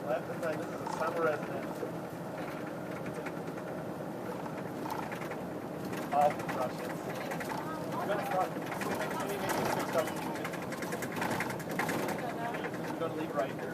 Left hand side, this is a summer residence of Russians. We're going to cross. Maybe quick stuff. We're going to leave right here.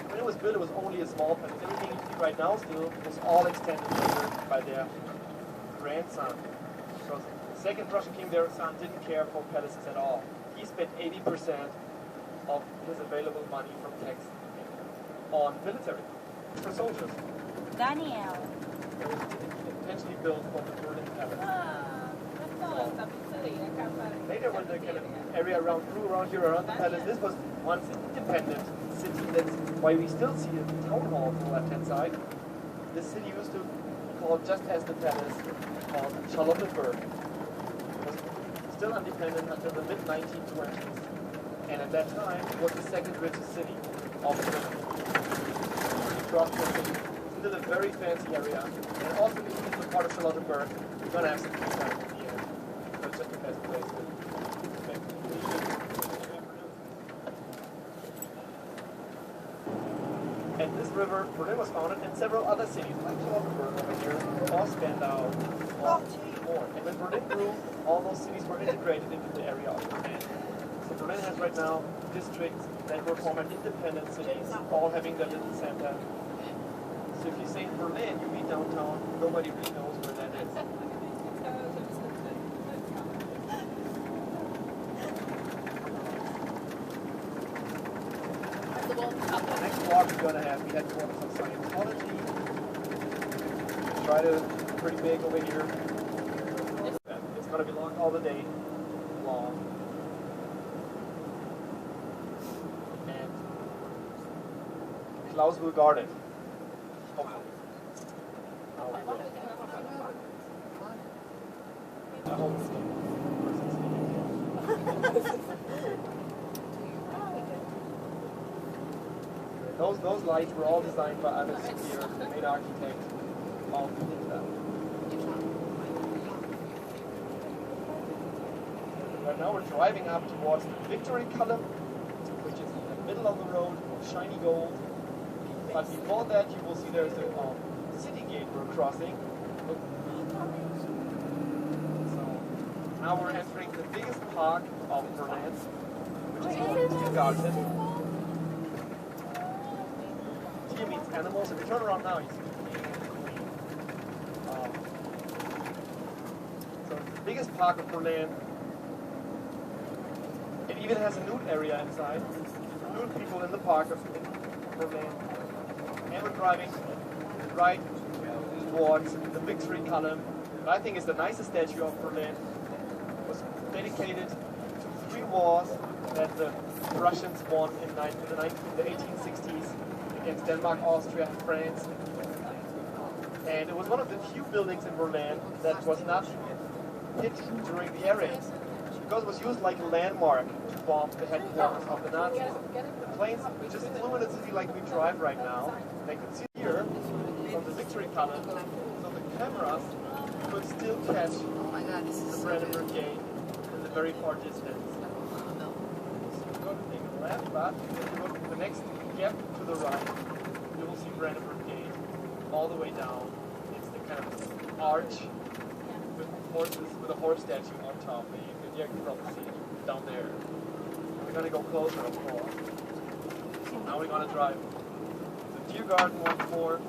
When it was built, it was only a small palace. Everything you see right now still was all extended later by their grandson. Because the second Russian king, their son, didn't care for palaces at all. He spent 80% of his available money from tax on military for soldiers. Daniel. It was intentionally built for the Berlin palace. Later, when the kind of area grew around here, around the palace, this was once an independent city. That's why we still see a town hall on the left-hand side. This city used to be called, just as the palace, called Charlottenburg. It was still independent until the mid-1920s. And at that time, it was the second richest city of Germany. Across the city. It's still a very fancy area. And also, if you get to the part of Charlottenburg, you're going to have some good time at the end. So it's just the best place to spend. And this river, Berlin was founded, and several other cities, like Charlottenburg over here, or Spandau, or more. And when Berlin grew, all those cities were integrated into the area of Berlin. So Berlin has right now districts that were former independent cities, all having their little center. So if you say Berlin, you meet downtown, nobody really knows where that is. The next walk we're going to have, we headquarters of Scientology. Try to pretty big over here. It's going to be locked all the day long. And Klaus will guard it. Hopefully. I hope so. Those lights were all designed by Alex Spear, the main architect of Hitler. Right now we're driving up towards the Victory Column, which is in the middle of the road, shiny gold. But before that, you will see there's a city gate we're crossing. So now we're entering the biggest park of Berlin, which is called Tiergarten. Tier means animals. If you turn around now, you see the king and the queen. So it's the biggest park of Berlin. It even has a nude area inside. Nude people in the park of Berlin. And we're driving right towards the Victory Column. That I think is the nicest statue of Berlin. It was dedicated to 3 wars that the Russians won in the 1860s against Denmark, Austria, and France. And it was one of the few buildings in Berlin that was not hit during the air raids, because it was used like a landmark to bomb the headquarters of the Nazis. The planes just flew in the city like we drive right now. They could see here from the Victory Column, so the cameras could still catch the Brandenburg Gate in the very far distance. We're going to take a left, but if you look at the next gap to the right, you will see Brandenburg Gate all the way down. It's the kind of arch with horses, with a horse statue on top. You can probably see it down there. We're going to go closer, of course. Now we're going to drive the Tiergarten once more.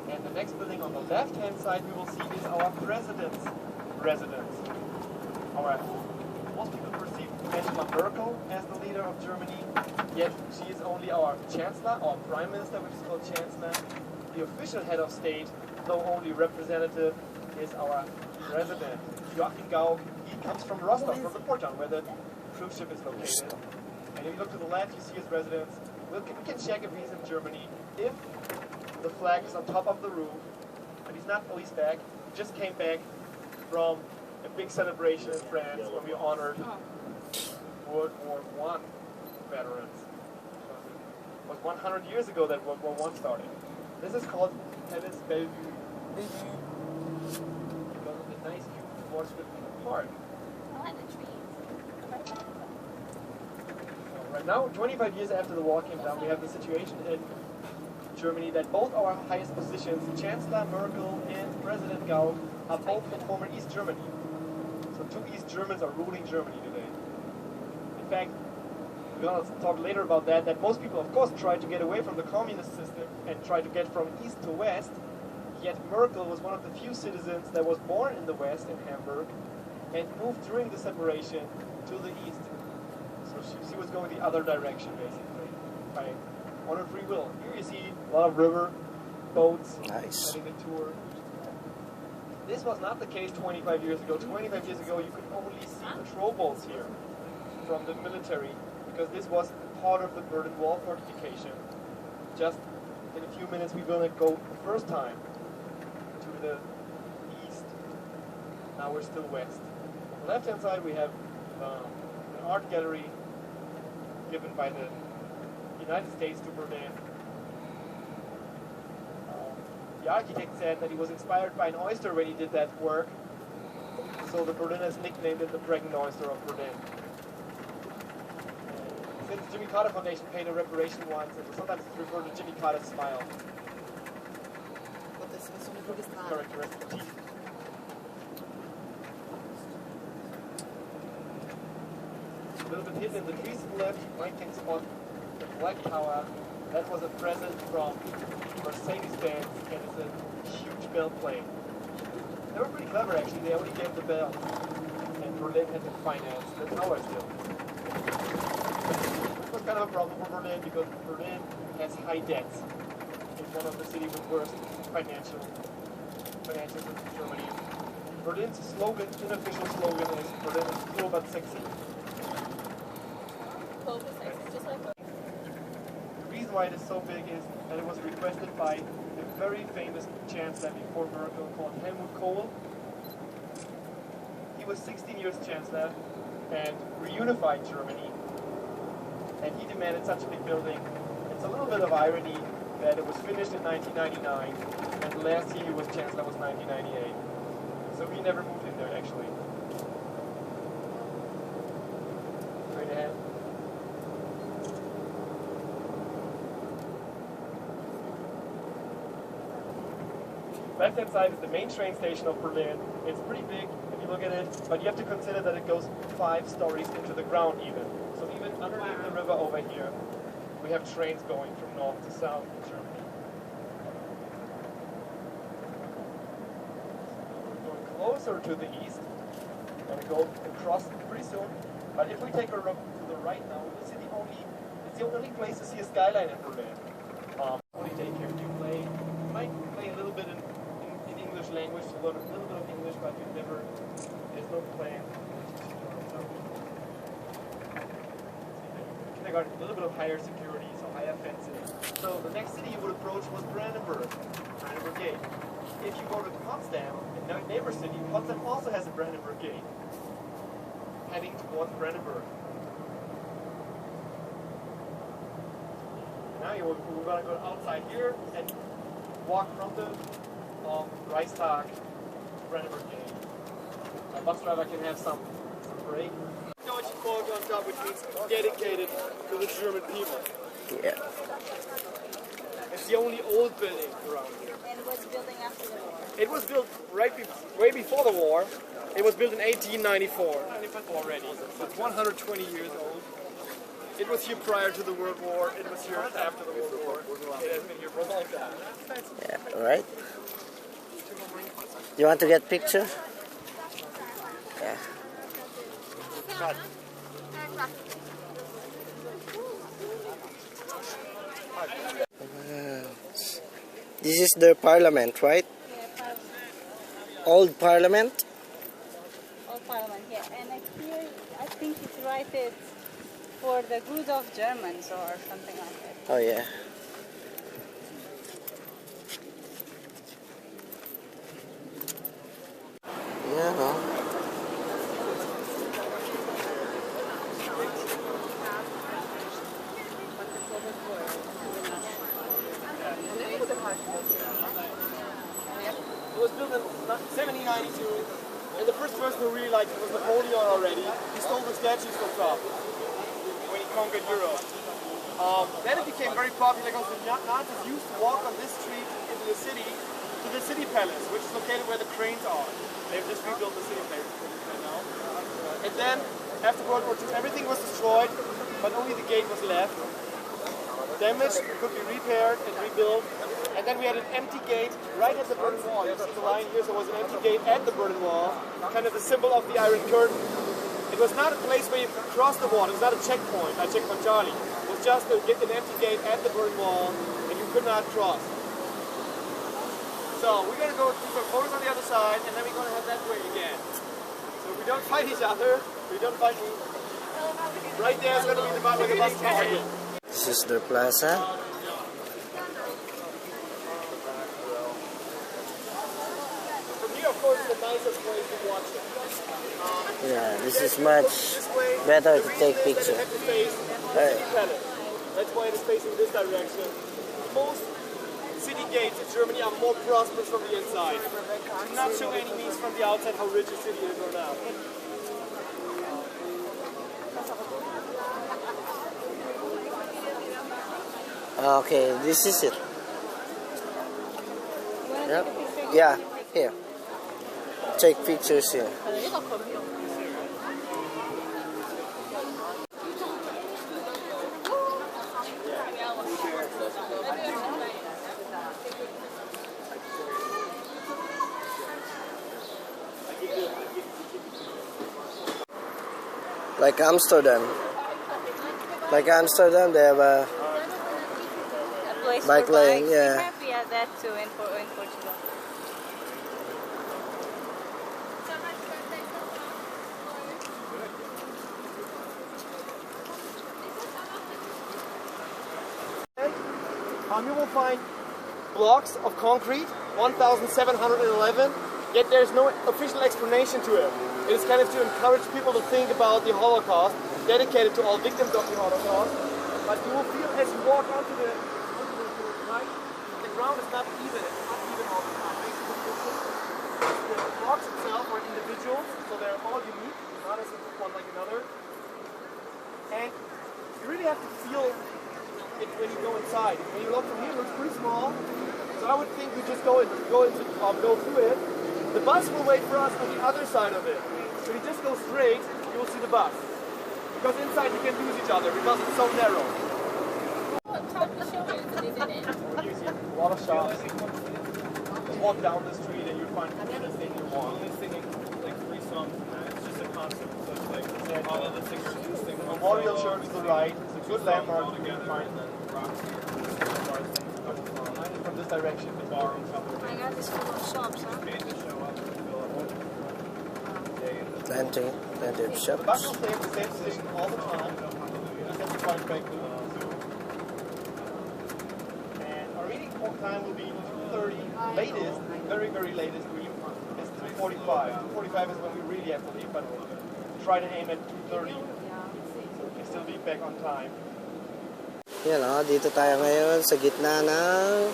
And the next building on the left-hand side we will see is our president's residence. Most people perceive Angela Merkel as the leader of Germany, yet she is only our chancellor, our prime minister, which is called chancellor. The official head of state, though only representative, is our president, Joachim Gauck. He comes from Rostock, from the port town where the cruise ship is located. And if you look to the left, you see his residence. We can check if he's in Germany. If the flag is on top of the roof, but he's not fully back. He just came back from a big celebration in France where we honored World War I veterans. It was 100 years ago that World War I started. This is called Palace Bellevue. Because of the nice view towards the park. I like the trees. So Right now, 25 years after the wall came down, we have the situation in Germany that both our highest positions, Chancellor Merkel and President Gauck, are both from former East Germany. So two East Germans are ruling Germany today. In fact, we're going to talk later about that most people, of course, try to get away from the communist system and try to get from east to west. Yet Merkel was one of the few citizens that was born in the west, in Hamburg, and moved during the separation to the east. So she was going the other direction, basically, on her free will. Here you see a lot of river, boats, nice. Having a tour. This was not the case 25 years ago. 25 years ago, you could only see patrol boats here from the military, because this was part of the Berlin Wall fortification. Just in a few minutes, we're going to go the first time to the east. Now we're still west. On the left-hand side, we have an art gallery given by the United States to Berlin. The architect said that he was inspired by an oyster when he did that work, so the Berliners nicknamed it the pregnant oyster of Berlin. Since the Jimmy Carter Foundation paid a reparation once, and sometimes it's referred to Jimmy Carter's smile. Characteristic teeth. A little bit hidden in the trees to the left, one can spot the flag tower. That was a present from Mercedes-Benz, and it's a huge bell plane. They were pretty clever, actually. They only gave the bell, and Berlin had to finance the tower still. It was kind of a problem for Berlin, because Berlin has high debts. It's one of the cities with worst financials in Germany. Berlin's slogan, unofficial slogan, is Berlin is cool but sexy. Cool but sexy, just like that. The reason why it is so big is that it was requested by a very famous chancellor before Merkel called Helmut Kohl. He was 16 years chancellor and reunified Germany, and he demanded such a big building. It's a little bit of irony that it was finished in 1999, and the last year he was chancellor was 1998. So he never moved in there, actually. Straight ahead. Left-hand side is the main train station of Berlin. It's pretty big if you look at it, but you have to consider that it goes 5 stories into the ground even. So even underneath the river over here, we have trains going from north to south in Germany. We're going closer to the east, and we go across pretty soon. But if we take a look to the right now, we'll see it's the only place to see a skyline in Berlin. Only take care to play. You might play a little bit in English language, to learn a little bit of English, but there's no plan. Kindergarten, a little bit of higher security, so higher fences. So the next city you would approach was Brandenburg Gate. If you go to Potsdam, a neighbor city, Potsdam also has a Brandenburg Gate, heading towards Brandenburg. Now we're going to go outside here and walk from the Reichstag to Brandenburg Gate. My bus driver can have some break. Deutsche Volk on top, which means dedicated to the German people. Yeah. It's the only old building around here. And it was building after the war. It was built way before the war. It was built in 1894 already. So it's 120 years old. It was here prior to the World War. It was here after the World War. It has been here for a long time. Yeah, right. You want to get picture? Yeah. This is the parliament, right? Yeah, parliament. Old parliament? Old parliament, yeah. And here, I think it's rated for the good of Germans or something like that. Oh yeah. Yeah, no. It was built in 1792, and the first person who really liked it was Napoleon already. He stole the statues from top when he conquered Europe. Then it became very popular because the Nazis used to walk on this street into the city to the city palace, which is located where the cranes are. They've just rebuilt the city palace now. And then, after World War II, everything was destroyed, but only the gate was left. Damaged, could be repaired and rebuilt. And then we had an empty gate right at the Berlin Wall. You see the line here, so there was an empty gate at the Berlin Wall, kind of the symbol of the Iron Curtain. It was not a place where you could cross the wall. It was not a checkpoint, like checkpoint Charlie. It was just an empty gate at the Berlin Wall, and you could not cross. So we're going to go do some photos on the other side, and then we're going to head that way again. So we don't fight each other. We don't fight me. Right there is going to be the bus target. This is the plaza. For me, of course, it's the nicest place to watch it. Yeah, this is much better to take picture. That's why it is facing this direction. Most city gates in Germany are more prosperous from the inside. Do not show any means from the outside how rich a city is or not. Okay, this is it. Yep. Yeah, here. Take pictures here. Like Amsterdam. Like Amsterdam, they have a place bike for lane, bikes. yeah. We have that too in Portugal. You will find blocks of concrete, 1,711, yet there's no official explanation to it. It is kind of to encourage people to think about the Holocaust, dedicated to all victims of the Holocaust. But you will feel as you walk onto the right, the ground is not even. It's not even all the time. The blocks itself are individuals, so they're all unique, not as one like another. And you really have to feel it when you go inside. When you look from here, it looks pretty small. So I would think we just go through it. The bus will wait for us on the other side of it. So you just go straight, you will see the bus. Because inside you can lose each other because it's so narrow. A lot of shops. You walk down the street and you find anything you want. Only singing like 3 songs, man. It's just a concert, so it's like all of the singers do sing. Memorial Church to the right. It's a good landmark to find. From this direction, the bar on top of My God, this full of shops, huh? Plenty of the bus shops. will stay at the same station all the time. Just have to find back to and our reading time will be 2:30. Latest, very, very latest, is 3:45. 2:45 is when we really have to leave, but try to aim at 2:30. So we can still be back on time. Yan o, dito tayo ngayon sa gitna ng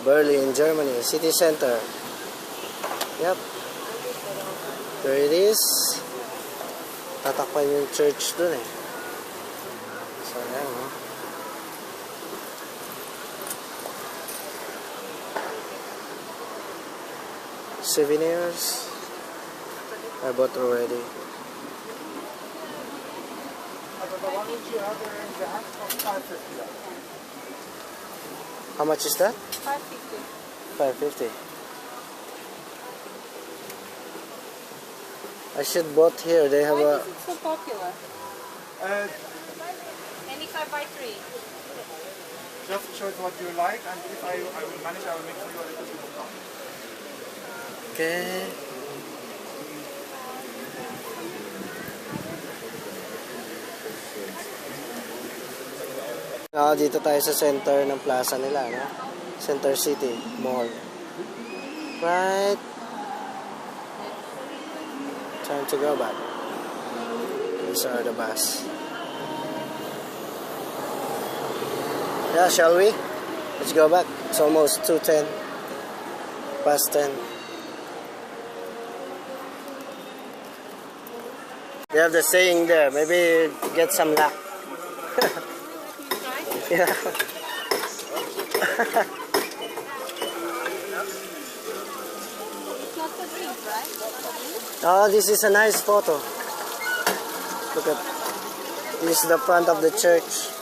Berlin, Germany, city center. Yep. There it is. Tatakpan yung church dun eh. So, yan o. Souvenirs. I bought already. How much is that? 550. 550. I should bought here. They have Why a. is it so popular? Any 5x3. Just choose what you like, and if I will manage, I will make you a little bit of coffee. Okay. Dito tayo sa center ng plaza nila, no? Center City Mall. Right. Time to go back. These are the bus. Yeah, shall we? Let's go back. It's almost 2:10. Past 10. They have the saying there. Maybe get some luck. Yeah. It's not so big, right? Oh, this is a nice photo. Look at this is the front of the church.